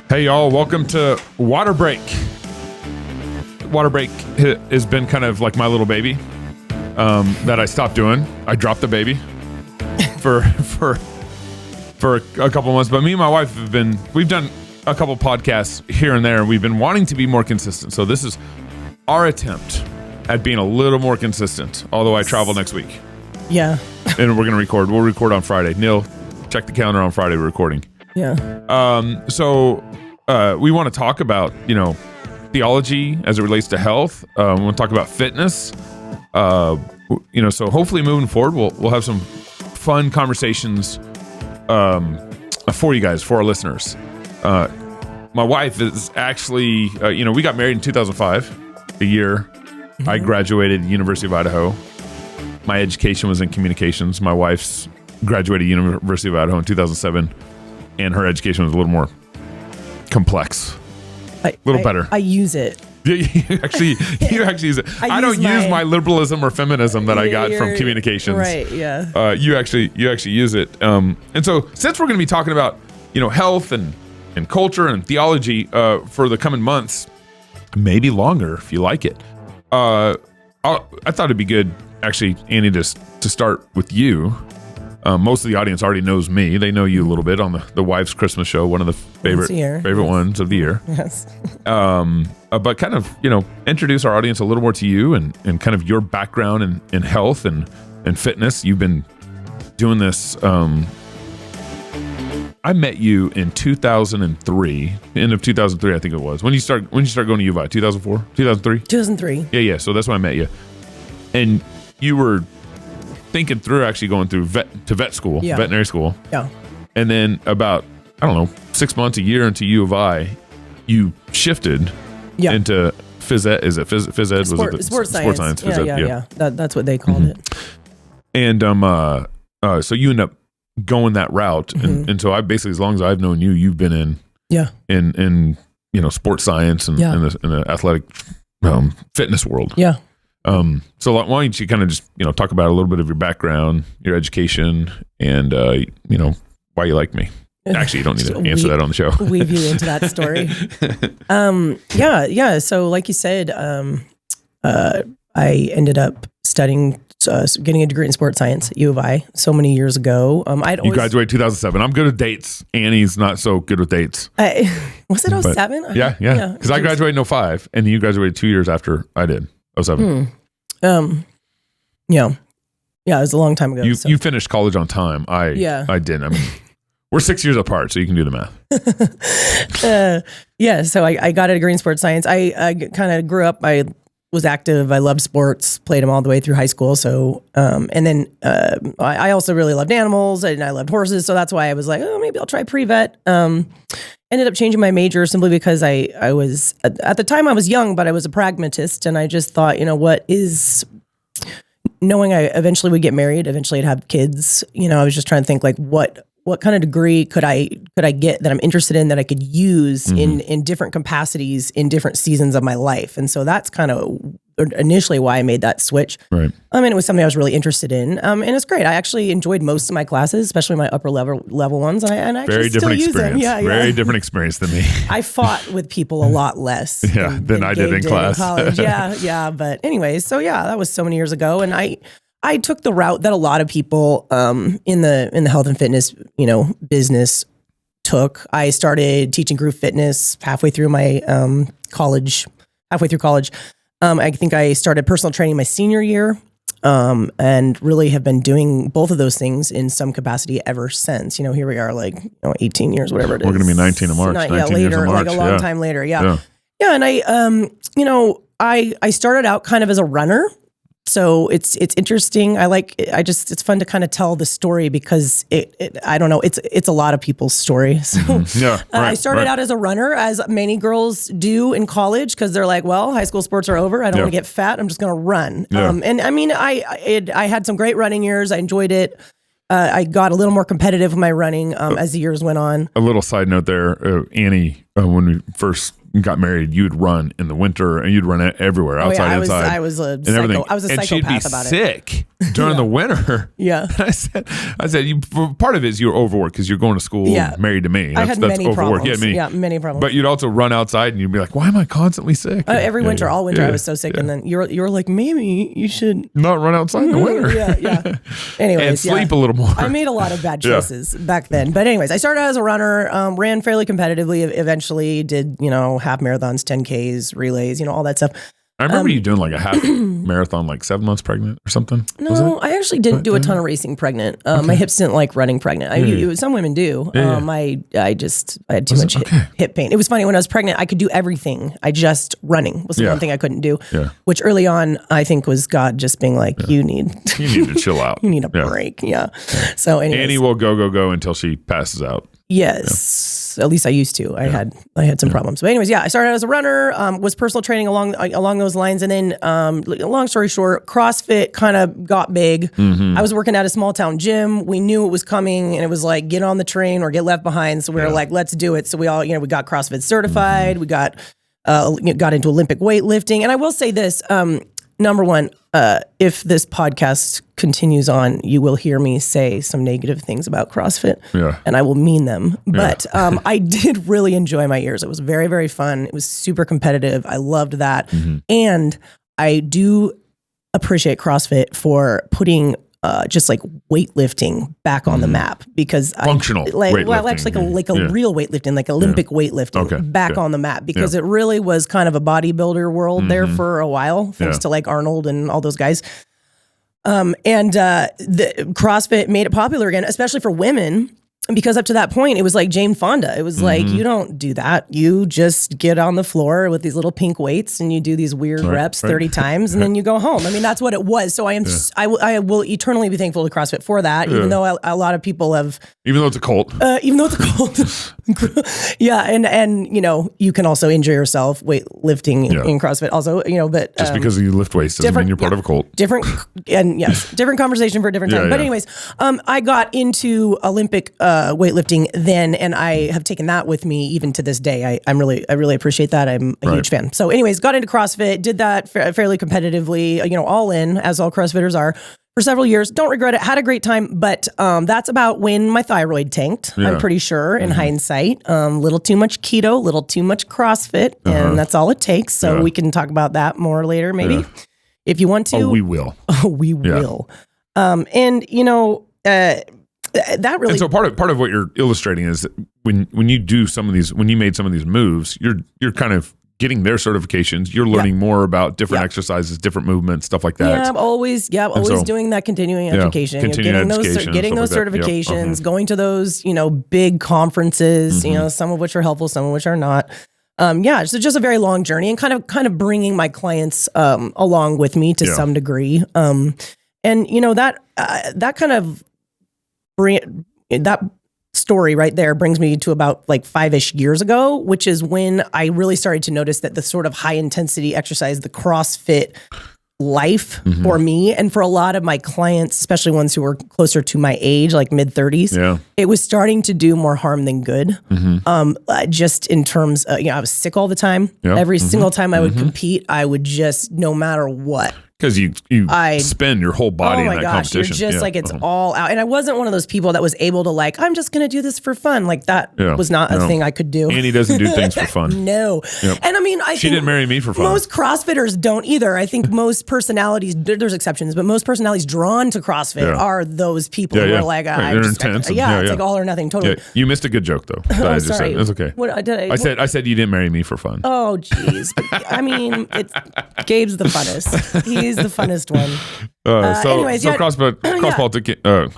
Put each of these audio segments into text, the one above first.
Hey y'all, welcome to Waterbreak. Waterbreak has been kind of like my little baby that I stopped doing. I dropped the baby for a couple months, but me and my wife we've done a couple podcasts here and there. We've been wanting to be more consistent. So this is our attempt at being a little more consistent, although I travel next week. Yeah. And we're going to record. We'll record on Friday. Neil, check the calendar on Friday, we're recording. Yeah. So we want to talk about, theology as it relates to health. We want to talk about fitness. So hopefully moving forward, we'll have some fun conversations for you guys, for our listeners. My wife is actually, we got married in 2005, the year I graduated University of Idaho. My education was in communications. My wife's graduated University of Idaho in 2007, and her education was a little more complex, a little better. I use it. You actually use it. I don't use my liberalism or feminism that I got from communications. Right. Yeah. You actually use it. And so since we're going to be talking about health and culture and theology for the coming months, maybe longer if you like it, I thought it'd be good actually, Annie, to start with you. Most of the audience already knows me. They know you a little bit on the Wife's Christmas show, one of the favorite ones of the year. Yes. But kind of, introduce our audience a little more to you and kind of your background in health and fitness. You've been doing this. I met you in 2003, end of 2003, I think it was. When you start going to U of I, 2004, 2003? 2003. Yeah. So that's when I met you. And you were thinking through actually going through vet school, veterinary school. Yeah. And then about, 6 months, a year into U of I, you shifted into phys ed. Is it phys ed? Sports science. Phys ed, yeah. That's what they called it. And so you end up going that route. And so I basically, as long as I've known you, you've been in sports science and in the athletic fitness world. Yeah. So why don't you kind of just, talk about a little bit of your background, your education, and, why you like me. Actually, you don't need to answer that on the show. Weave you into that story. Yeah. So like you said, I ended up studying, getting a degree in sports science at U of I so many years ago. You graduated 2007. I'm good at dates. Annie's not so good with dates. Was it 07? Yeah. Because I graduated in 05 and you graduated 2 years after I did, 07. Yeah, it was a long time ago. You finished college on time. I didn't. I mean, we're 6 years apart, so you can do the math. So I got a degree in sports science. I kind of grew up, I was active. I loved sports, played them all the way through high school. So, and then I also really loved animals and I loved horses. So that's why I was like, maybe I'll try pre-vet. Ended up changing my major simply because I was, at the time I was young, but I was a pragmatist. And I just thought, knowing I eventually would get married, eventually I'd have kids, I was just trying to think like, what kind of degree could I get that I'm interested in that I could use in different capacities in different seasons of my life. And so that's kind of initially why I made that switch. Right. And it was something I was really interested in. And it's great. I actually enjoyed most of my classes, especially my upper level ones. And I actually still use them. Yeah. Very different experience than me. I fought with people a lot less than I did in class. College. Yeah. But anyways, so that was so many years ago. And I took the route that a lot of people in the health and fitness, business took. I started teaching group fitness halfway through my college. I think I started personal training my senior year, and really have been doing both of those things in some capacity ever since. Here we are, 18 years, whatever it is. We're going to be 19 in March. Later, March, like a long time later. Yeah. And I started out kind of as a runner. So it's interesting. It's fun to kind of tell the story because I don't know, it's a lot of people's story. So I started out as a runner, as many girls do in college, because they're like, well, high school sports are over. I don't want to get fat. I'm just going to run. And I mean, I had some great running years. I enjoyed it. I got a little more competitive with my running as the years went on. A little side note there, Annie, when we first got married, you'd run in the winter and you'd run everywhere, outside, inside. I was a and psycho. everything. I was a and she'd be psychopath about it. sick during the winter. Yeah. And I said, part of it is you're overworked because you're going to school married to me. I had that's many overworked. problems. Many problems. But you'd also run outside and you'd be like, why am I constantly sick? Every winter, all winter, I was so sick. And then you were like, maybe you should not run outside in the winter. Yeah. Anyways, and sleep a little more. I made a lot of bad choices back then. But anyways, I started out as a runner, ran fairly competitively, eventually did, half marathons, 10Ks, relays, all that stuff. I remember you doing like a half marathon, like 7 months pregnant or something. No, I actually didn't do a ton of racing pregnant. My hips didn't like running pregnant. Some women do. I had too much hip pain. It was funny when I was pregnant. I could do everything. Running was the one thing I couldn't do. Yeah. Which early on I think was God just being like, you need to chill out. You need a break. Yeah. So anyways, Annie will go until she passes out. Yes, at least I used to. I had some problems. But anyways, I started out as a runner, was personal training along those lines. And then, long story short, CrossFit kind of got big. I was working at a small town gym. We knew it was coming and it was like, get on the train or get left behind. So we were like, let's do it. So we all, we got CrossFit certified. We got into Olympic weightlifting. And I will say this, number one, if this podcast continues on, you will hear me say some negative things about CrossFit, and I will mean them. But I did really enjoy my years. It was very, very fun. It was super competitive. I loved that. And I do appreciate CrossFit for putting just like weightlifting back on the map, because functional weightlifting. Like a real weightlifting, like Olympic weightlifting back on the map, because it really was kind of a bodybuilder world there for a while, thanks to like Arnold and all those guys. The CrossFit made it popular again, especially for women, because up to that point, it was like Jane Fonda. It was like, you don't do that. You just get on the floor with these little pink weights and you do these weird reps 30 times and then you go home. I mean, that's what it was. So I will eternally be thankful to CrossFit for that, even though a lot of people have... Even though it's a cult. And you can also injure yourself weightlifting in CrossFit also, but... Just because you lift weights doesn't mean you're part of a cult. Different conversation for a different time. But anyways, I got into Olympic weightlifting then, and I have taken that with me even to this day. I really appreciate that. I'm a huge fan. So anyways, got into CrossFit, did that fairly competitively, all in, as all CrossFitters are, for several years. Don't regret it. Had a great time, but that's about when my thyroid tanked, I'm pretty sure, in hindsight. Little too much keto, little too much CrossFit, and that's all it takes. So we can talk about that more later, maybe, if you want to. Oh, we will. We will. That really. And so part of what you're illustrating is that when you do when you made some of these moves, you're kind of getting their certifications. You're learning more about different exercises, different movements, stuff like that. Yeah, I'm always doing that continuing education. Getting those certifications, going to those, big conferences, some of which are helpful, some of which are not. So just a very long journey, and kind of bringing my clients along with me to some degree. That kind of that story right there brings me to about like 5-ish years ago, which is when I really started to notice that the sort of high intensity exercise, the CrossFit life for me and for a lot of my clients, especially ones who were closer to my age, like mid 30s, it was starting to do more harm than good. Just in terms of, I was sick all the time. Every single time I would compete, I would just, no matter what. Because you spend your whole body in that competition. You're just like, it's all out. And I wasn't one of those people that was able to like, I'm just going to do this for fun. Like that was not a thing I could do. Annie doesn't do things for fun. No. Yep. And I mean, she didn't marry me for fun. Most CrossFitters don't either. I think most personalities, there's exceptions, but most personalities drawn to CrossFit are those people who are like, they're intense. It's like all or nothing. Totally. Yeah. You missed a good joke though. I just sorry. said it's okay. What did I said you didn't marry me for fun. Oh, geez. I mean, Gabe's the funnest. He's the funnest one.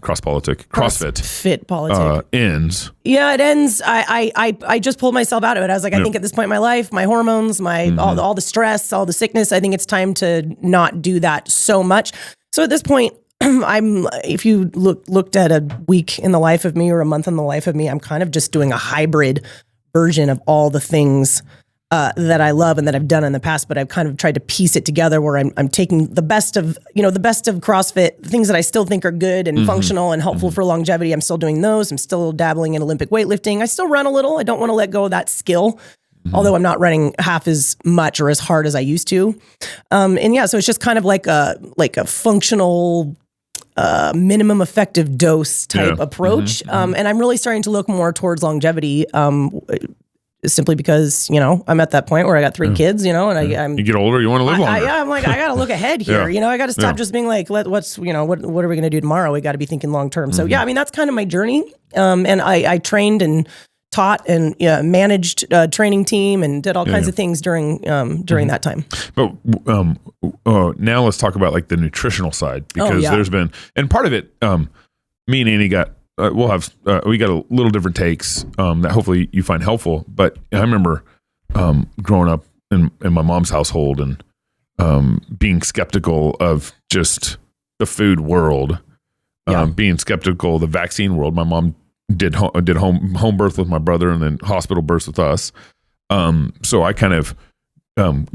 CrossFit Fit politic ends. Yeah, it ends. I just pulled myself out of it. I was like, I think at this point in my life, my hormones, all the stress, all the sickness, I think it's time to not do that so much. So at this point, if you looked at a week in the life of me or a month in the life of me, I'm kind of just doing a hybrid version of all the things that I love and that I've done in the past, but I've kind of tried to piece it together where I'm taking the best of CrossFit, things that I still think are good and functional and helpful for longevity. I'm still doing those. I'm still dabbling in Olympic weightlifting. I still run a little. I don't want to let go of that skill. although I'm not running half as much or as hard as I used to. And yeah, so it's just kind of like a functional minimum effective dose type approach. And I'm really starting to look more towards longevity, simply because, I'm at that point where I got 3 kids, and I'm, you get older, you want to live longer. I'm like, I got to look ahead here. I got to stop just being like, what are we going to do tomorrow? We got to be thinking long term. So yeah, I mean, that's kind of my journey. And I trained and taught and managed a training team and did all kinds of things during that time. But now let's talk about like the nutritional side, because there's been, and part of it, me and Annie got, we got a little different takes that hopefully you find helpful. But I remember growing up in my mom's household and being skeptical of just the food world, being skeptical of the vaccine world. My mom did home birth with my brother and then hospital births with us. So I kind of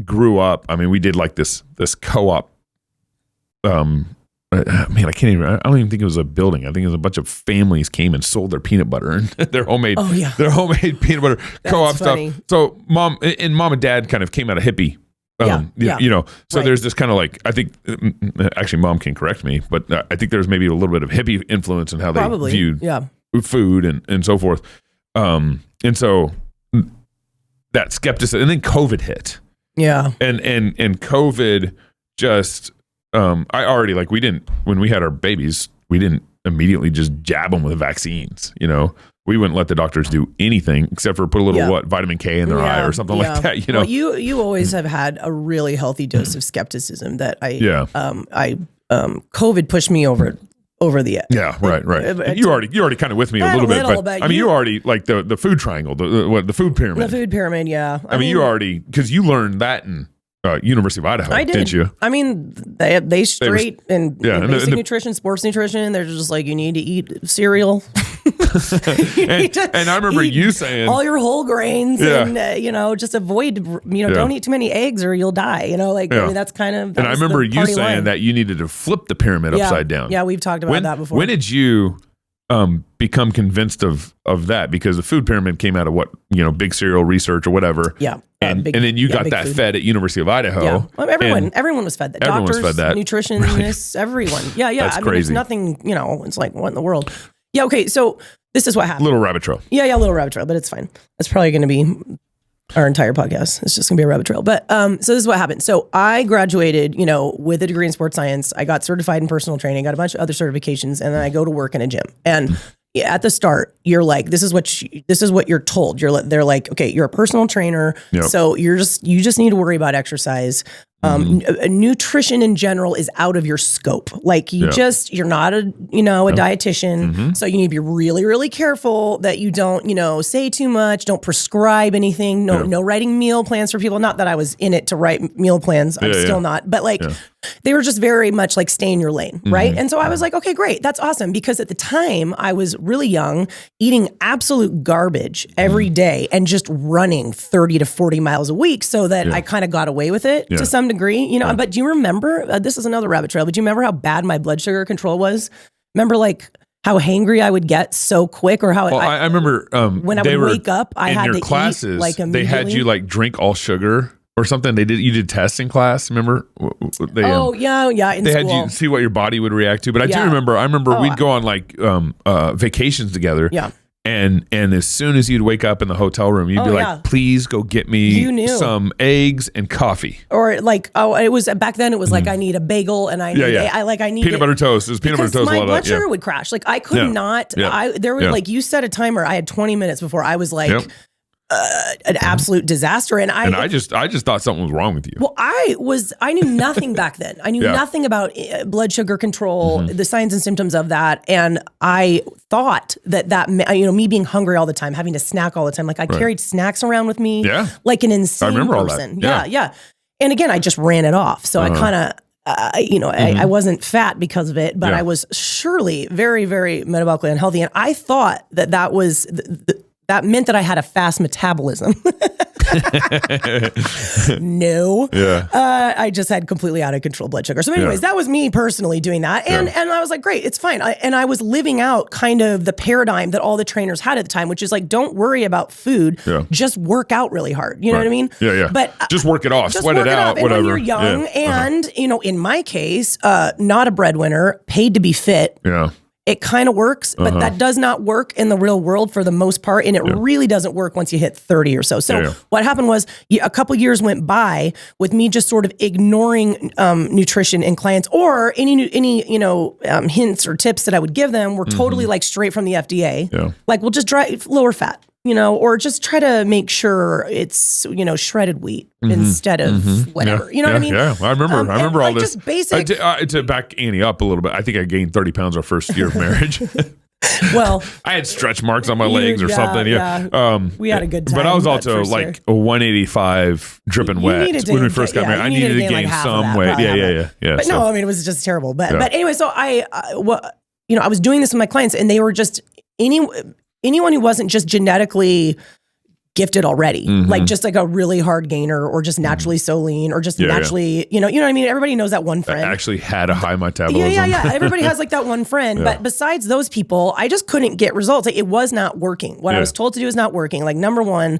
grew up. I mean, we did like this co-op. I don't even think it was a building. I think it was a bunch of families came and sold their peanut butter and their homemade peanut butter co-op stuff. So mom and dad kind of came out of hippie. So there's this kind of like, I think actually mom can correct me, but I think there's maybe a little bit of hippie influence in how they viewed food and so forth. And so that skepticism, and then COVID hit. Yeah. And COVID just, I already, like, when we had our babies, we didn't immediately just jab them with vaccines. We wouldn't let the doctors do anything except for put a little vitamin K in their eye or something like that. Well, you always have had a really healthy dose of skepticism that COVID pushed me over the edge. Yeah, right. You already kind of with me a little bit, but I mean, you already like the food triangle, the food pyramid. The food pyramid, yeah. I mean, you already, because you learned that in University of Idaho, didn't you? I mean, they straight and basic nutrition, sports nutrition. They're just like, you need to eat cereal. and I remember you saying all your whole grains and just avoid don't eat too many eggs or you'll die. I mean, that's kind of. And I remember you saying that you needed to flip the pyramid upside down. Yeah, we've talked about that before. When did you become convinced of that? Because the food pyramid came out of what, big cereal research or whatever. Yeah. And then you got that food fed at University of Idaho. Yeah. Well, everyone was fed that. Everyone Doctors, was fed that. Nutritionists, everyone. Yeah. That's crazy. It's nothing, it's like, what in the world? Yeah. Okay. So this is what happened. Little rabbit trail. Yeah. Little rabbit trail, but it's fine. That's probably going to be our entire podcast. It's just gonna be a rabbit trail. But so this is what happened. So I graduated, with a degree in sports science. I got certified in personal training, got a bunch of other certifications, and then I go to work in a gym. And at the start, you're like, this is what you're told. They're like, okay, you're a personal trainer, so you just need to worry about exercise. Nutrition in general is out of your scope. Like you're not a dietitian. So you need to be really, really careful that you don't, say too much, don't prescribe anything, no writing meal plans for people. Not that I was in it to write meal plans. I'm still not, but they were just very much like stay in your lane. Right. And so I was like, okay, great. That's awesome. Because at the time I was really young, eating absolute garbage every day and just running 30 to 40 miles a week so that I kind of got away with it to some degree, but do you remember, this is another rabbit trail, but do you remember how bad my blood sugar control was? Remember like how hangry I would get so quick, or how I remember when I would wake up, I had to classes, eat like immediately. They had you like drink all sugar or something. You did tests in class. Remember? They had you see what your body would react to. But I do remember. I remember we'd go on like vacations together. Yeah. And as soon as you'd wake up in the hotel room, you'd be like, please go get me some eggs and coffee. Or like, it was back then it was like, I need a bagel and I need peanut butter toast. It was peanut butter toast. My blood sugar would crash. Like I could not, like you set a timer. I had 20 minutes before I was like, an absolute disaster. And I just thought something was wrong with you. Well, I knew nothing back then. I knew nothing about blood sugar control, the signs and symptoms of that. And I thought that, me being hungry all the time, having to snack all the time, like I carried snacks around with me, like an insane person. Yeah. And again, I just ran it off. So I kind of, I wasn't fat because of it, but I was surely very, very metabolically unhealthy. And I thought that was that meant that I had a fast metabolism. No. Yeah. I just had completely out of control blood sugar. So anyways, that was me personally doing that. And I was like, great, it's fine. And I was living out kind of the paradigm that all the trainers had at the time, which is like, don't worry about food. Yeah. Just work out really hard. You know what I mean? Yeah, yeah. But just work it off, sweat it out, whatever. And when you're young and, you know, in my case, not a breadwinner, paid to be fit. Yeah. It kind of works, but that does not work in the real world for the most part. And it really doesn't work once you hit 30 or so. So what happened was a couple years went by with me just sort of ignoring nutrition in clients, or any hints or tips that I would give them were totally like straight from the FDA. Yeah. Like, we'll just try lower fat, or just try to make sure it's, shredded wheat instead of whatever. You know what I mean? Yeah, I remember all this. Just basic. To back Annie up a little bit, I think I gained 30 pounds our first year of marriage. Well, I had stretch marks on my legs or something. Yeah. We had a good time. But I was also like a 185 dripping wet when we first got married. I needed to gain some weight. Yeah. But no, I mean, it was just terrible. But anyway, so I was doing this with my clients, and they were just anyone who wasn't just genetically gifted already, like just like a really hard gainer, or just naturally so lean, or just naturally, you know what I mean? Everybody knows that one friend. That actually had a high metabolism. Yeah. Everybody has like that one friend. But besides those people, I just couldn't get results. Like, it was not working. What I was told to do is not working. Like, number one,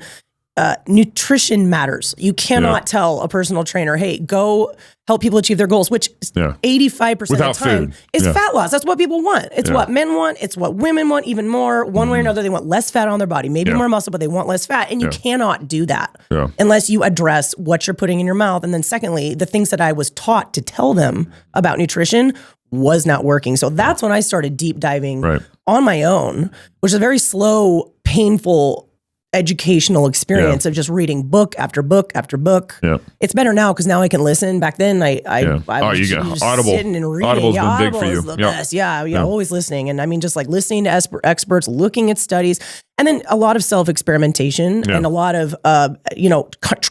nutrition matters. You cannot tell a personal trainer, hey, go help people achieve their goals, which 85% of the time is fat loss. That's what people want. It's what men want. It's what women want even more. One way or another, they want less fat on their body, maybe more muscle, but they want less fat. And you cannot do that unless you address what you're putting in your mouth. And then secondly, the things that I was taught to tell them about nutrition was not working. So that's when I started deep diving on my own, which is a very slow, painful educational experience of just reading book after book after book. Yeah. It's better now because now I can listen. Back then, I was just Audible. sitting and reading. Audible's been big for you. The best. Always listening. And I mean, just like listening to experts, looking at studies, and then a lot of self-experimentation and a lot of,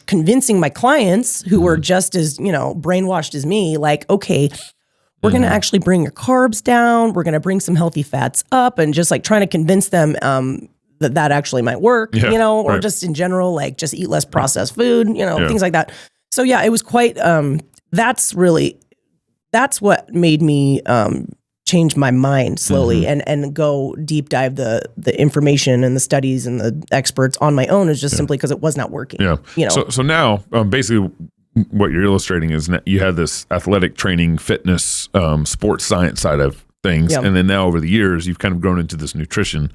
convincing my clients who were just as, brainwashed as me, like, okay, we're going to actually bring your carbs down. We're going to bring some healthy fats up, and just like trying to convince them, that actually might work, or just in general, like just eat less processed food, things like that. So it was quite, that's what made me change my mind slowly and go deep dive the information and the studies and the experts on my own, is just simply because it was not working. Yeah. So now basically what you're illustrating is you had this athletic training, fitness, sports science side of things. And then now over the years, you've kind of grown into this nutrition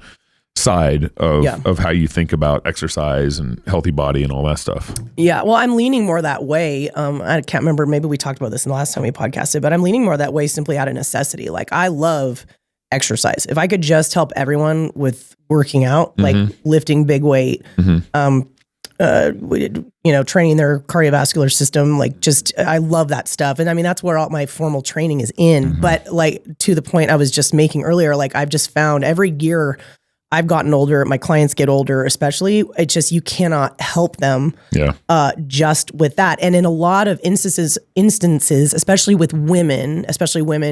side of how you think about exercise and healthy body and all that stuff. Yeah, well, I'm leaning more that way. I can't remember, maybe we talked about this in the last time we podcasted, but I'm leaning more that way simply out of necessity. Like, I love exercise. If I could just help everyone with working out, like lifting big weight, training their cardiovascular system, like just, I love that stuff. And I mean, that's where all my formal training is in. But like, to the point I was just making earlier, like, I've just found every year I've gotten older, my clients get older, especially, it's just, you cannot help them just with that. And in a lot of instances, especially with women,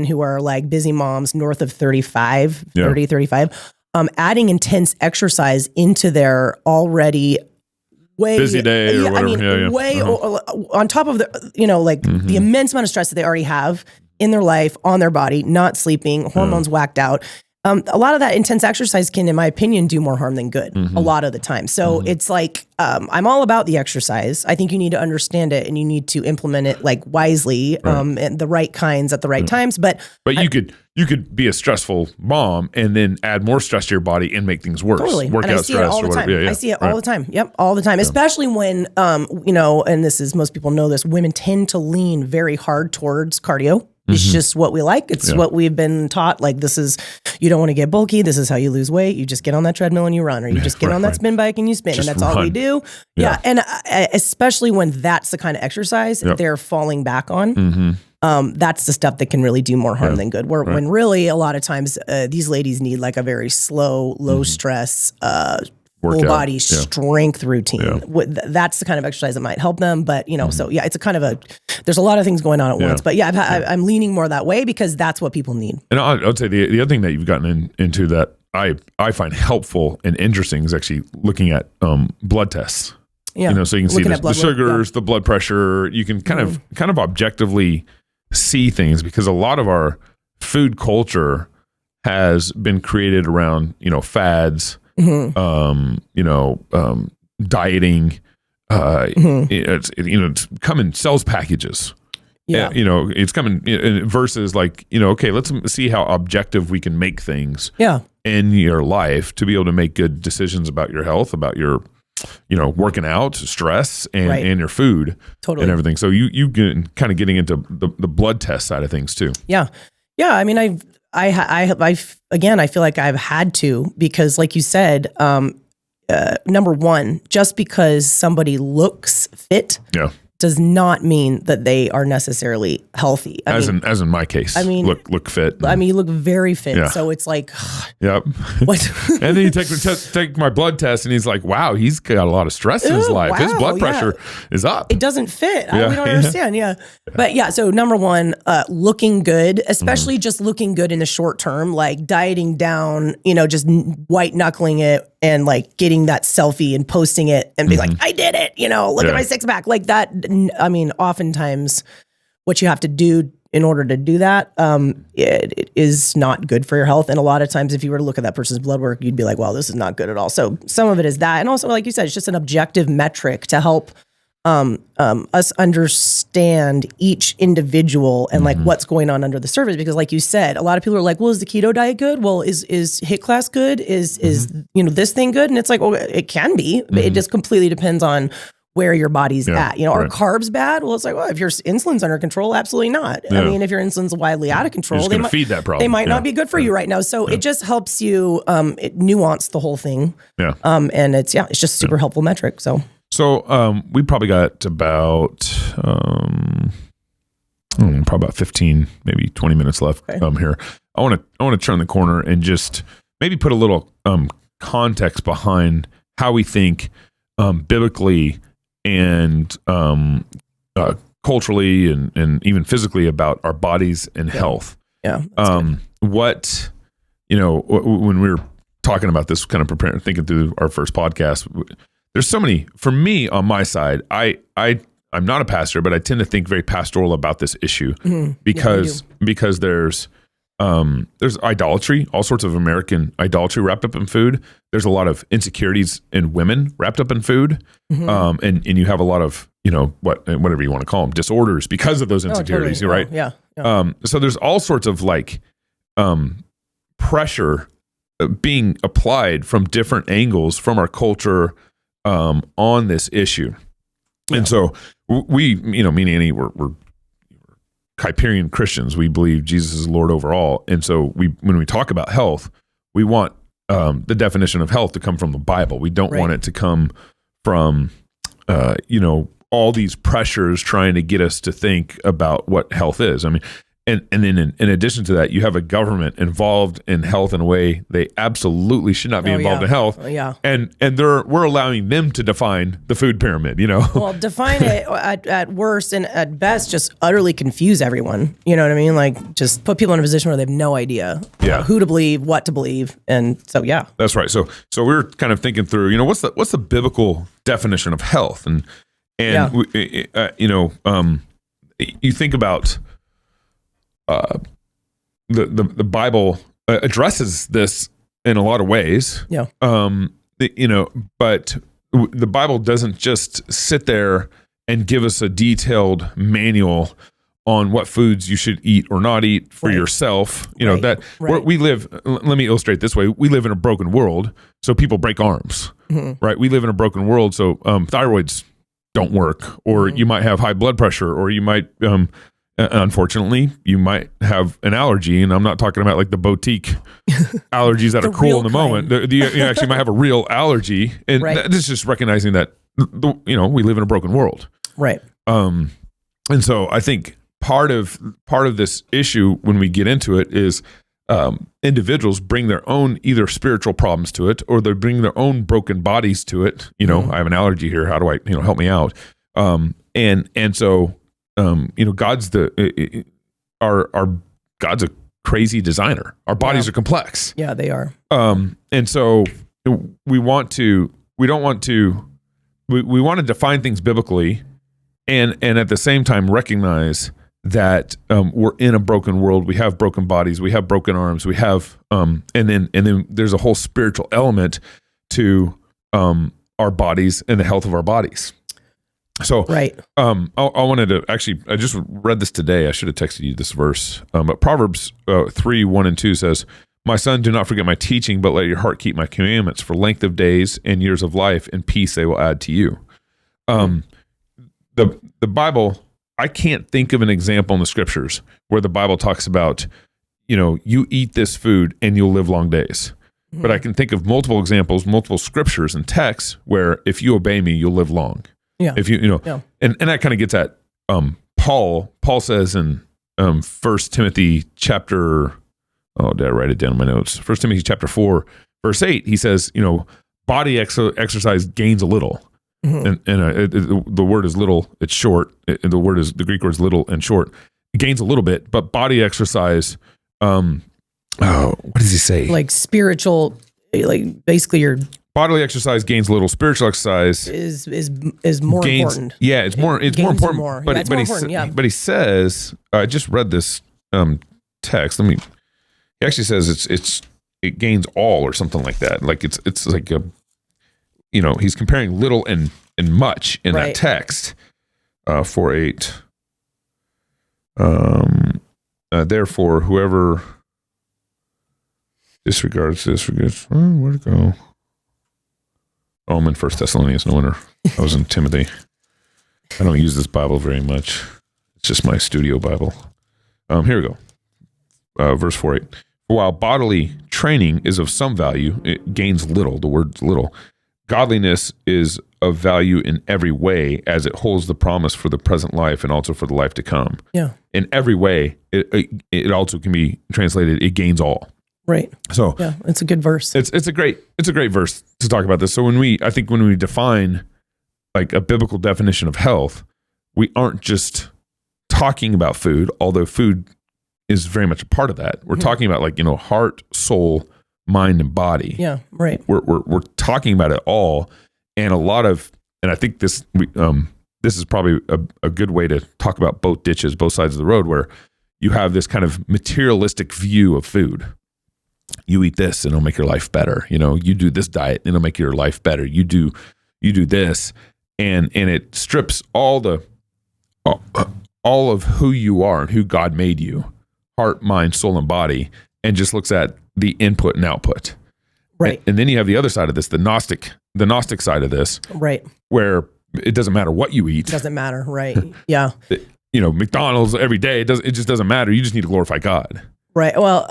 who are like busy moms north of 35, adding intense exercise into their already busy day or whatever. On top of the, the immense amount of stress that they already have in their life, on their body, not sleeping, hormones whacked out. A lot of that intense exercise can, in my opinion, do more harm than good a lot of the time. So it's like, I'm all about the exercise. I think you need to understand it and you need to implement it like wisely, and the right kinds at the right times. But you could be a stressful mom and then add more stress to your body and make things worse. Totally. Workout and I see stress it all the time. I see it all the time. Yep, all the time. Especially when, and this is, most people know this, women tend to lean very hard towards cardio. It's just what we like. It's what we've been taught. Like, this is, you don't want to get bulky. This is how you lose weight. You just get on that treadmill and you run, or you just get on that spin bike and you spin, just and that's all we do. Yeah. And especially when that's the kind of exercise they're falling back on. That's the stuff that can really do more harm than good. When really, a lot of times, these ladies need like a very slow, low stress, full body strength routine. That's the kind of exercise that might help them. But, so it's a kind of there's a lot of things going on at once. But I'm leaning more that way because that's what people need. And I'll say the other thing that you've gotten into that I find helpful and interesting is actually looking at blood tests. Yeah. You know, so you can see Looking the at sugars, the blood pressure. You can kind of objectively see things, because a lot of our food culture has been created around, you know, fads, dieting. It's come in sales packages. Yeah. You know, it's coming versus like, you know, okay, let's see how objective we can make things in your life to be able to make good decisions about your health, about your, you know, working out, stress, and your food and everything. So you get kind of getting into the blood test side of things too. Yeah. Yeah. I mean, I feel like I've had to, because like you said, number one, just because somebody looks fit does not mean that they are necessarily healthy. As in my case, I mean, look fit. I mean, you look very fit. Yeah. So it's like, yep. What? And then you take my blood test, and he's like, wow, he's got a lot of stress in his life. Wow, his blood pressure is up. It doesn't fit. We don't understand. Yeah. But yeah, so number one, looking good, especially just looking good in the short term, like dieting down, you know, just white knuckling it and like getting that selfie and posting it and be like, I did it, you know, look at my six pack, like that. I mean, oftentimes what you have to do in order to do that, it is not good for your health. And a lot of times if you were to look at that person's blood work, you'd be like, well, this is not good at all. So some of it is that. And also, like you said, it's just an objective metric to help us understand each individual and like what's going on under the surface. Because like you said, a lot of people are like, well, is the keto diet good? Well, is HIIT class good? Is you know, this thing good? And it's like, well, it can be. It just completely depends on where your body's at. You know, are carbs bad? Well, it's like, well, if your insulin's under control, absolutely not. I mean, if your insulin's wildly out of control, they might feed that problem. They might not be good for you right now. So it just helps you nuance the whole thing. Yeah. And it's just a super helpful metric. So we probably got about probably about 15, maybe 20 minutes left here. I want to turn the corner and just maybe put a little context behind how we think biblically and culturally and even physically about our bodies and health. Yeah. What, you know, when we were talking about this, kind of preparing, thinking through our first podcast, there's so many, for me on my side, I'm not a pastor, but I tend to think very pastoral about this issue because there's idolatry, all sorts of American idolatry wrapped up in food. There's a lot of insecurities in women wrapped up in food. And you have a lot of, you know, whatever you want to call them, disorders because of those insecurities, right? Yeah. So there's all sorts of like pressure being applied from different angles from our culture on this issue. And so we, you know, me and Annie, we're Kuyperian Christians. We believe Jesus is Lord over all. And so when we talk about health, we want the definition of health to come from the Bible. We don't want it to come from, you know, all these pressures trying to get us to think about what health is. I mean, and then in addition to that, you have a government involved in health in a way they absolutely should not be involved in health. And we're allowing them to define the food pyramid, you know? Well, define it at worst and at best, just utterly confuse everyone. You know what I mean? Like just put people in a position where they have no idea who to believe, what to believe. And so, That's right. So we're kind of thinking through, you know, what's the biblical definition of health? And you know, you think about, the Bible addresses this in a lot of ways. Yeah. You know, but the Bible doesn't just sit there and give us a detailed manual on what foods you should eat or not eat for yourself. You know, that we live, let me illustrate this way. We live in a broken world, so people break arms, right? We live in a broken world, so thyroids don't work, or you might have high blood pressure, or you might, unfortunately, you might have an allergy, and I'm not talking about like the boutique allergies that are cool in the moment. You actually might have a real allergy, and this is just recognizing that you know we live in a broken world, right? And so I think part of this issue when we get into it is individuals bring their own either spiritual problems to it, or they bring their own broken bodies to it. You know, I have an allergy here. How do I, help me out? And so. You know, God's God's a crazy designer. Our bodies are complex. Yeah, they are. And so we don't want to we want to define things biblically, and at the same time recognize that we're in a broken world. We have broken bodies. We have broken arms. We have and then there's a whole spiritual element to our bodies and the health of our bodies. So right. I wanted to actually, I just read this today. I should have texted you this verse. But Proverbs 3:1-2 says, "My son, do not forget my teaching, but let your heart keep my commandments. For length of days and years of life and peace they will add to you." The Bible, I can't think of an example in the scriptures where the Bible talks about, you eat this food and you'll live long days. Mm-hmm. But I can think of multiple examples, multiple scriptures and texts where if you obey me, you'll live long. Yeah. If yeah. And that kind of gets at Paul says in 1 Timothy chapter, did I write it down in my notes? 1 Timothy chapter 4, verse 8, he says, body exercise gains a little. Mm-hmm. And the word is little, it's short. The Greek word is little and short. It gains a little bit, but body exercise, what does he say? Like spiritual, like basically your bodily exercise gains little. Spiritual exercise is more important. Yeah, it's more important. More. But, yeah, it's more important. Yeah. But he says, I just read this text. He actually says it gains all or something like that. Like it's like a, he's comparing little and much in that text. 4:8. Therefore, whoever disregards this, where'd it go? Oh, I'm in 1 Thessalonians. No wonder. I was in Timothy. I don't use this Bible very much. It's just my studio Bible. Here we go. Verse 4:8. While bodily training is of some value, it gains little. The word's little. Godliness is of value in every way, as it holds the promise for the present life and also for the life to come. Yeah. In every way, it also can be translated, it gains all. Right. So yeah, it's a good verse. It's a great verse to talk about this. So when we define like a biblical definition of health, we aren't just talking about food, although food is very much a part of that. We're talking about like, heart, soul, mind, and body. Yeah, right. We're talking about it all, and I think this is probably a good way to talk about both sides of the road, where you have this kind of materialistic view of food. You eat this and it'll make your life better. You do this diet and it'll make your life better. You do this, and it strips all of who you are and who God made you, heart, mind, soul, and body, and just looks at the input and output. Right. And then you have the other side of this, the Gnostic side of this. Right. Where it doesn't matter what you eat. Doesn't matter. Right. Yeah. McDonald's every day, it just doesn't matter. You just need to glorify God. Right. Well,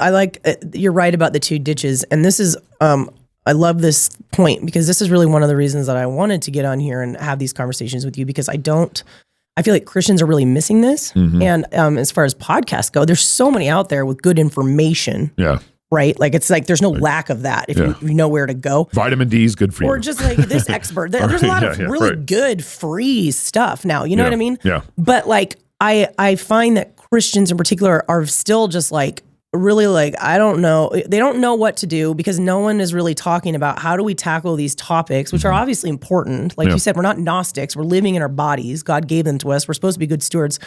you're right about the two ditches. And this is, I love this point, because this is really one of the reasons that I wanted to get on here and have these conversations with you, because I feel like Christians are really missing this. Mm-hmm. And as far as podcasts go, there's so many out there with good information. Yeah. Right? Like, it's like there's no lack of that if you know where to go. Vitamin D is good for you. Or just like this expert. There's a lot of really good free stuff now. You know what I mean? Yeah. But like, I find that Christians in particular are still just like, really like, I don't know. They don't know what to do, because no one is really talking about how do we tackle these topics, which are obviously important. Like you said, we're not Gnostics. We're living in our bodies. God gave them to us. We're supposed to be good stewards.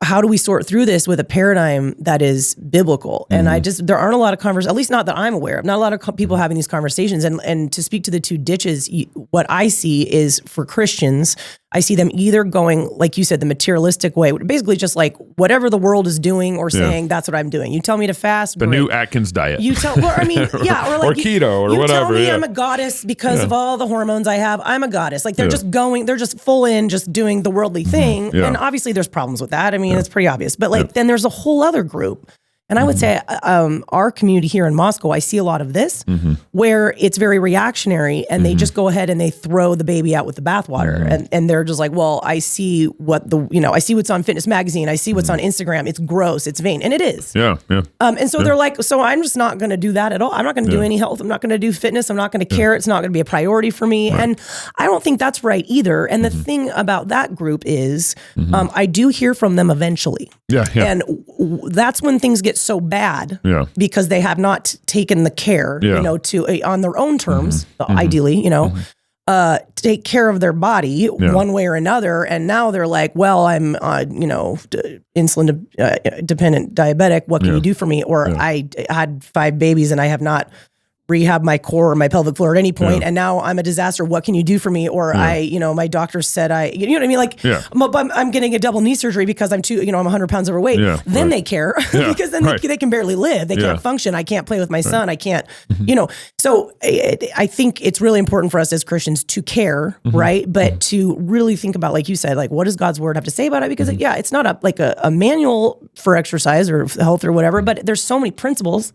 How do we sort through this with a paradigm that is biblical? And there aren't a lot of conversations, at least not that I'm aware of, not a lot of people having these conversations. And to speak to the two ditches, what I see is, for Christians, I see them either going, like you said, the materialistic way, basically just like whatever the world is doing or saying, that's what I'm doing. You tell me to fast. The new Atkins diet. You tell, well, I mean, yeah. Or, like, or keto or you whatever. You tell me I'm a goddess because of all the hormones I have. I'm a goddess. Like they're just full in, just doing the worldly thing. And obviously there's problems with that. I mean, it's pretty obvious. But like, then there's a whole other group. And I would say our community here in Moscow, I see a lot of this, where it's very reactionary, and they just go ahead and they throw the baby out with the bathwater, and they're just like, well, I see I see what's on Fitness Magazine, I see what's on Instagram, it's gross, it's vain, and it is. And so they're like, so I'm just not going to do that at all. I'm not going to do any health. I'm not going to do fitness. I'm not going to care. It's not going to be a priority for me, and I don't think that's right either. And the thing about that group is, I do hear from them eventually, and that's when things get so bad, because they have not taken the care, to on their own terms, ideally, take care of their body one way or another. And now they're like, well, I'm, insulin dependent diabetic. What can you do for me? Or I had 5 babies and I have not rehab my core or my pelvic floor at any point, and now I'm a disaster. What can you do for me? Or my doctor said you know what I mean? Like, I'm getting a double knee surgery because I'm I'm 100 pounds overweight. Then they care because then they can barely live. They can't function. I can't play with my son. I can't, So I think it's really important for us as Christians to care, right? But to really think about, like you said, like, what does God's word have to say about it? Because it's not a manual for exercise or health or whatever, but there's so many principles.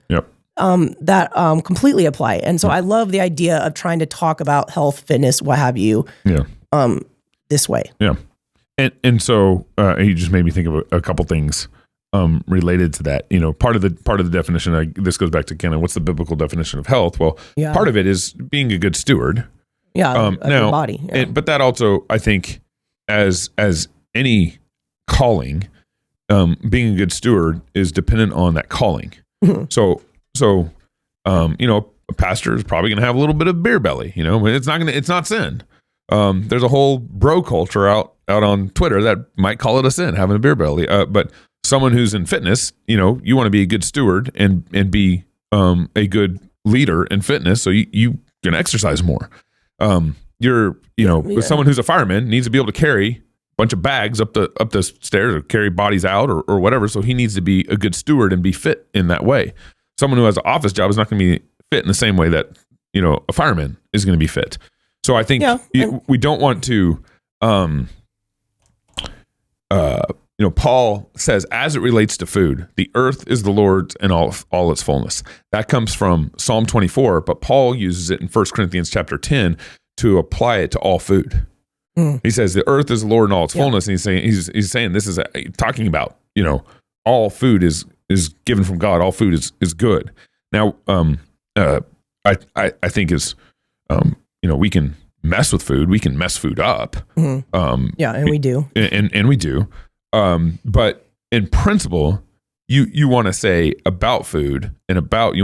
That completely apply. And so I love the idea of trying to talk about health, fitness, what have you, this way. Yeah. And so you just made me think of a couple things related to that. Part of the definition, this goes back to kind of what's the biblical definition of health? Well, part of it is being a good steward. Of your body. Yeah. But that also, I think, as any calling, being a good steward is dependent on that calling. So, a pastor is probably going to have a little bit of beer belly. It's not sin. There's a whole bro culture out on Twitter that might call it a sin, having a beer belly. But someone who's in fitness, you want to be a good steward and be a good leader in fitness. So you can exercise more. Someone who's a fireman needs to be able to carry a bunch of bags up the stairs or carry bodies out or whatever. So he needs to be a good steward and be fit in that way. Someone who has an office job is not going to be fit in the same way that, a fireman is going to be fit. So I think we don't want to, Paul says, as it relates to food, the earth is the Lord's and all its fullness. That comes from Psalm 24, but Paul uses it in 1 Corinthians chapter 10 to apply it to all food. He says the earth is the Lord and all its fullness. And he's saying this is talking about, all food is given from God. All food is good. Now, I think we can mess with food. We can mess food up. And we do. And we do. But in principle, you want to say about food you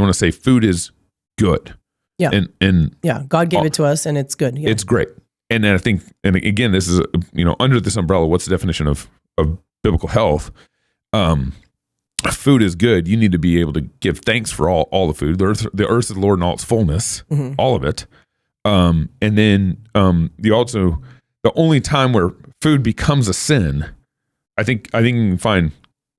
want to say food is good. Yeah. And God gave it to us and it's good. Yeah. It's great. And then I think, and again, this is, under this umbrella, what's the definition of biblical health? Food is good. You need to be able to give thanks for all the food. The earth is the Lord in all its fullness, all of it. And then the only time where food becomes a sin, I think you can find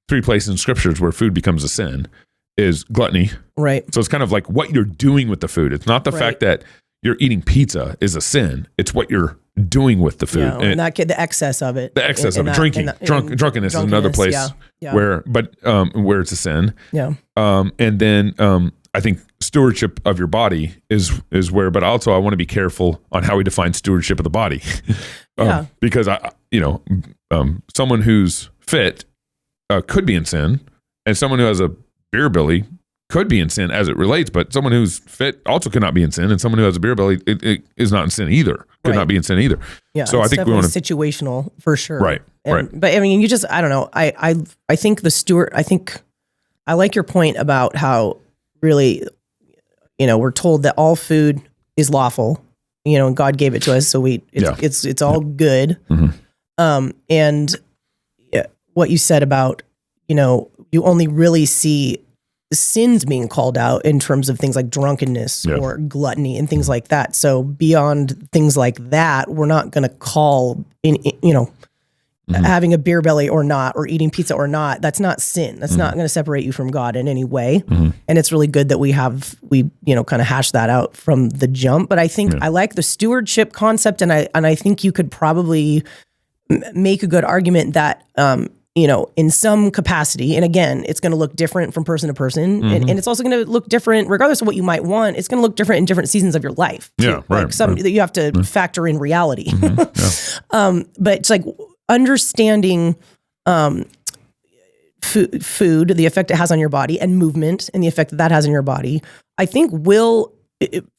3 places in scriptures where food becomes a sin is gluttony. Right. So it's kind of like what you're doing with the food. It's not the fact that you're eating pizza is a sin. It's what you're doing with the food. Yeah, and the excess of it. The excess of it. Drinking. Drunkenness is another place where it's a sin. Yeah. And then I think stewardship of your body is where, but also I want to be careful on how we define stewardship of the body. Because someone who's fit could be in sin, and someone who has a beer belly could be in sin as it relates, but someone who's fit also could not be in sin, and someone who has a beer belly it is not in sin either. Could not be in sin either. Yeah, so I think we want to situational for sure. Right. But I mean, I don't know. I think the steward. I think I like your point about how really, we're told that all food is lawful. And God gave it to us, so it's all good. And what you said about you only really see sins being called out in terms of things like drunkenness or gluttony and things like that. So beyond things like that, we're not going to call having a beer belly or not, or eating pizza or not. That's not sin. That's not going to separate you from God in any way. And it's really good that we kind of hash that out from the jump. But I think I like the stewardship concept, and I think you could probably make a good argument that in some capacity, and again, it's going to look different from person to person, and it's also going to look different regardless of what you might want. It's going to look different in different seasons of your life. Too. Yeah, right. That you have to factor in reality. But it's like understanding food, the effect it has on your body, and movement, and the effect that has on your body, I think will,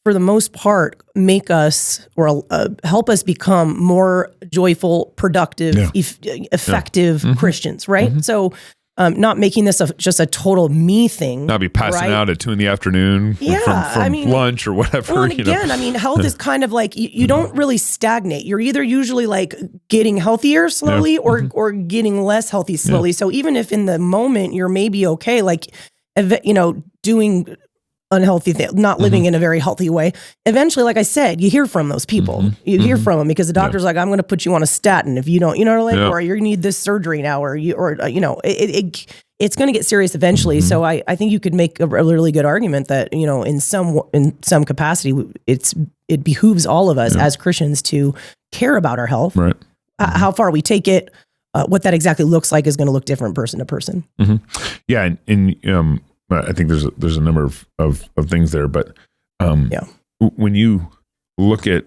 for the most part, make us or help us become more joyful, productive, effective Christians, right? So not making this just a total me thing. Not be passing out at 2 PM from lunch or whatever. Well, and again, health is kind of like you don't really stagnate. You're either usually like getting healthier slowly or getting less healthy slowly. Yeah. So even if in the moment you're maybe okay, like, doing unhealthy thing, not living in a very healthy way. Eventually, like I said, you hear from those people. You hear from them because the doctor's like, I'm going to put you on a statin if you don't, or you need this surgery now, it's going to get serious eventually. So I think you could make a really good argument that, in some capacity, it behooves all of us as Christians to care about our health. Right. How far we take it, what that exactly looks like is going to look different person to person. Yeah. And I think there's a number of things there, but when you look at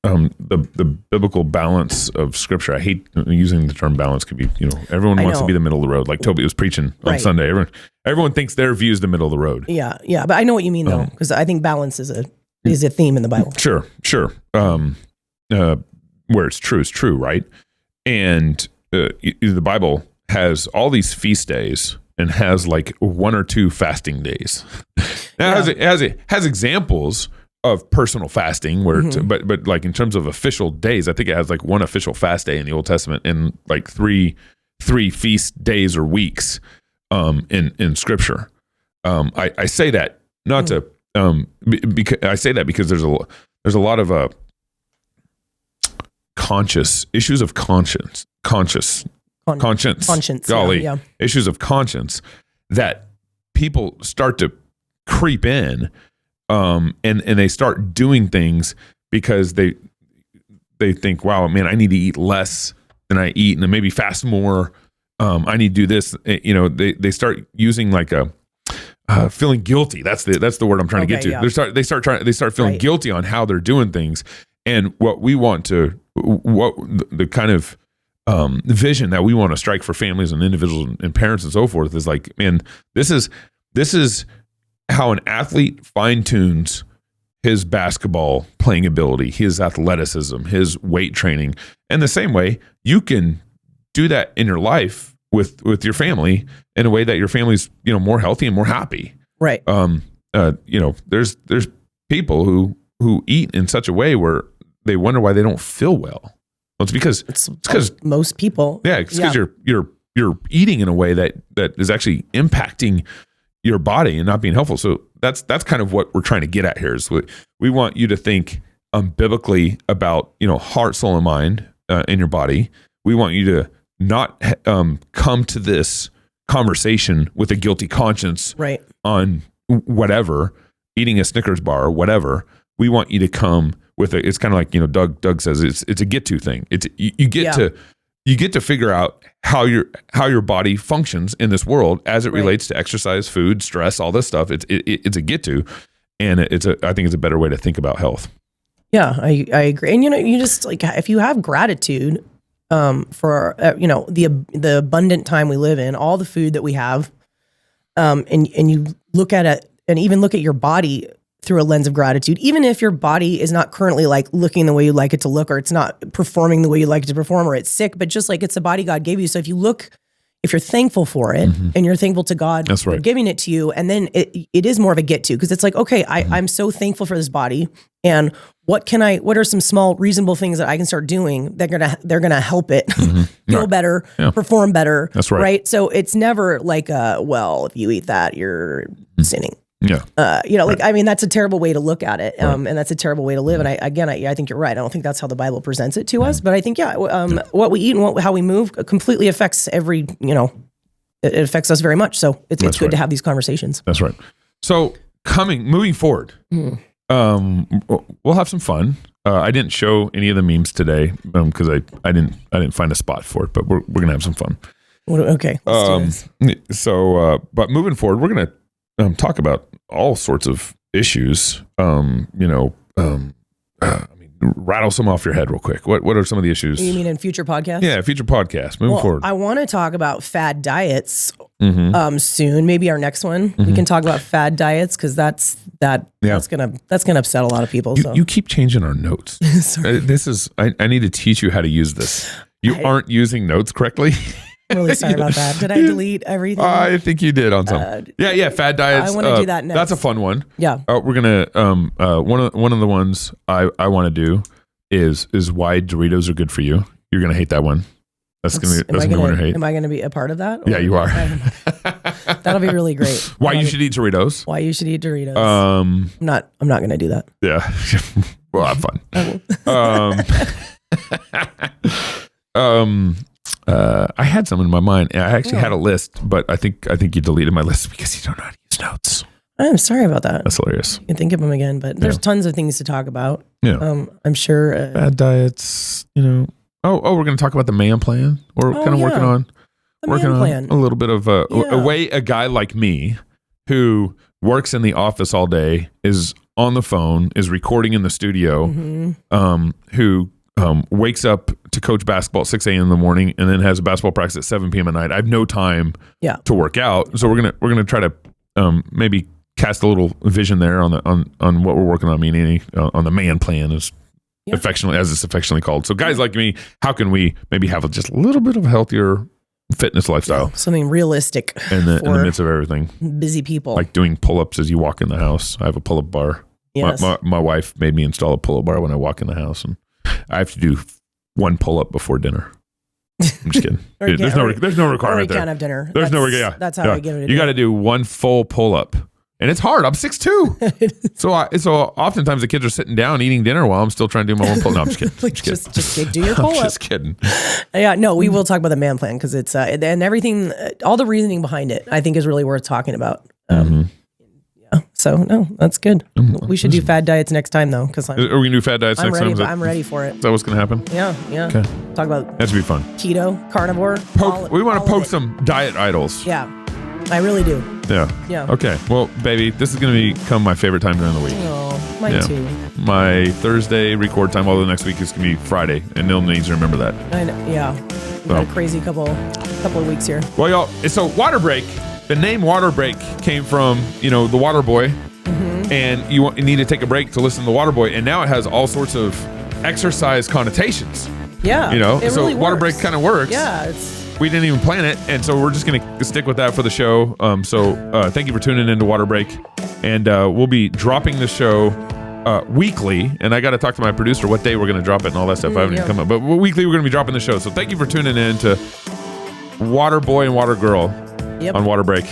the biblical balance of Scripture, I hate using the term balance. Could be everyone wants to be the middle of the road, like Toby was preaching on Sunday. Everyone thinks their view is the middle of the road. Yeah, but I know what you mean though, because I think balance is a theme in the Bible. Sure. Where it's true, right? And the Bible has all these feast days and has like 1 or 2 fasting days. Now it has examples of personal fasting where but like in terms of official days, I think it has like 1 official fast day in the Old Testament and like three feast days or weeks in Scripture. I say that not to because I say that because there's a lot of issues of conscience. Issues of conscience that people start to creep in, and they start doing things because they think, wow, man, I need to eat less than I eat, and then maybe fast more. I need to do this. They start using like a feeling guilty. That's the word I'm trying to get to. Yeah. They start feeling guilty on how they're doing things, and what the kind of vision that we want to strike for families and individuals and parents and so forth is like, man, this is how an athlete fine-tunes his basketball playing ability, his athleticism, his weight training. And the same way you can do that in your life with your family in a way that your family's, more healthy and more happy. Right. There's people who eat in such a way where they wonder why they don't feel well. Well, it's because most people. Yeah, it's because you're eating in a way that is actually impacting your body and not being helpful. So that's kind of what we're trying to get at here. Is we want you to think biblically about heart, soul, and mind in your body. We want you to not come to this conversation with a guilty conscience on whatever, eating a Snickers bar or whatever. We want you to come with it's kind of like Doug says it's a get to thing. It's you get to figure out how your body functions in this world as it relates to exercise, food, stress, all this stuff. It's a get to, and I think it's a better way to think about health. Yeah, I agree. And you just like if you have gratitude for the abundant time we live in, all the food that we have, and you look at it and even look at your body through a lens of gratitude, even if your body is not currently like looking the way you like it to look, or it's not performing the way you like it to perform, or it's sick, but just like it's a body God gave you. So if you're thankful for it and you're thankful to God for giving it to you, and then it is more of a get to, because it's like, okay, I'm so thankful for this body, and what are some small reasonable things that I can start doing that they're gonna help it feel better, perform better. That's right. So it's never like if you eat that, you're sinning. Yeah. That's a terrible way to look at it. And that's a terrible way to live. And I think you're right. I don't think that's how the Bible presents it to us, but I think, what we eat and how we move completely affects it affects us very much. So it's good to have these conversations. That's right. So moving forward, we'll have some fun. I didn't show any of the memes today because I didn't find a spot for it, but we're going to have some fun. Okay. Let's do this. So, but moving forward, we're going to talk about all sorts of issues. Rattle some off your head real quick. What are some of the issues? You mean in future podcasts? Yeah, future podcasts. Moving forward. I want to talk about fad diets soon. Maybe our next one we can talk about fad diets, because that's gonna upset a lot of people. You keep changing our notes. This is I need to teach you how to use this. You aren't using notes correctly. I'm really sorry about that. Did I delete everything? I think you did on some. Yeah, fad diets. I want to do that next. That's a fun one. Yeah. We're gonna one of the ones I want to do is why Doritos are good for you. You're gonna hate that one. That's gonna be one to hate. Am I gonna be a part of that? Yeah, you are. That'll be really great. Why you should eat Doritos? Why you should eat Doritos? I'm not gonna do that. Yeah. We'll have fun. I had some in my mind. I actually had a list, but I think you deleted my list because you don't know how to use notes. I'm sorry about that. That's hilarious. You can think of them again, but there's tons of things to talk about. Yeah. I'm sure. Bad diets, Oh, we're going to talk about the man plan. We're kind of working on a little bit of a way a guy like me who works in the office all day is on the phone, is recording in the studio, who wakes up to coach basketball at 6 a.m. in the morning and then has a basketball practice at 7 p.m. at night. I have no time to work out. So we're gonna try to maybe cast a little vision there on what we're working on, meaning on the man plan is affectionately, as it's affectionately called. So guys like me, how can we maybe have just a little bit of a healthier fitness lifestyle? Something realistic in the midst of everything. Busy people. Like doing pull-ups as you walk in the house. I have a pull-up bar. Yes. My wife made me install a pull-up bar when I walk in the house, and I have to do one pull-up before dinner. I'm just kidding. There's no requirement there. You can't have dinner. There's that's how I give it. You got to do one full pull-up. And it's hard. I'm 6'2". So oftentimes the kids are sitting down eating dinner while I'm still trying to do my one pull. No, I'm just kidding. Just do your pull-up. I'm just kidding. Yeah, no, we will talk about the man plan because it's and everything, all the reasoning behind it, I think is really worth talking about. Yeah. So no, that's good. We should do fad diets next time though, because are we gonna do fad diets next time? I'm ready for it. Is that what's gonna happen? Yeah. Okay. Talk about that should be fun. Keto, carnivore. We want to poke some diet idols. Yeah, I really do. Yeah. Okay. Well, baby, this is gonna become my favorite time during the week. Oh, mine too. My Thursday record time, although next week is gonna be Friday, and they'll need to remember that. I know. Yeah. We've got a crazy couple of weeks here. Well, y'all. So Waterbreak. The name Waterbreak came from, the Water Boy, and you need to take a break to listen to the Water Boy, and now it has all sorts of exercise connotations. Yeah, it so really Waterbreak kind of works. Yeah, we didn't even plan it, and so we're just gonna stick with that for the show. Thank you for tuning in to Waterbreak, and we'll be dropping the show weekly. And I got to talk to my producer what day we're gonna drop it and all that stuff. I haven't even come up, but weekly we're gonna be dropping the show. So thank you for tuning in to Water Boy and Water Girl. Yep. On Waterbreak.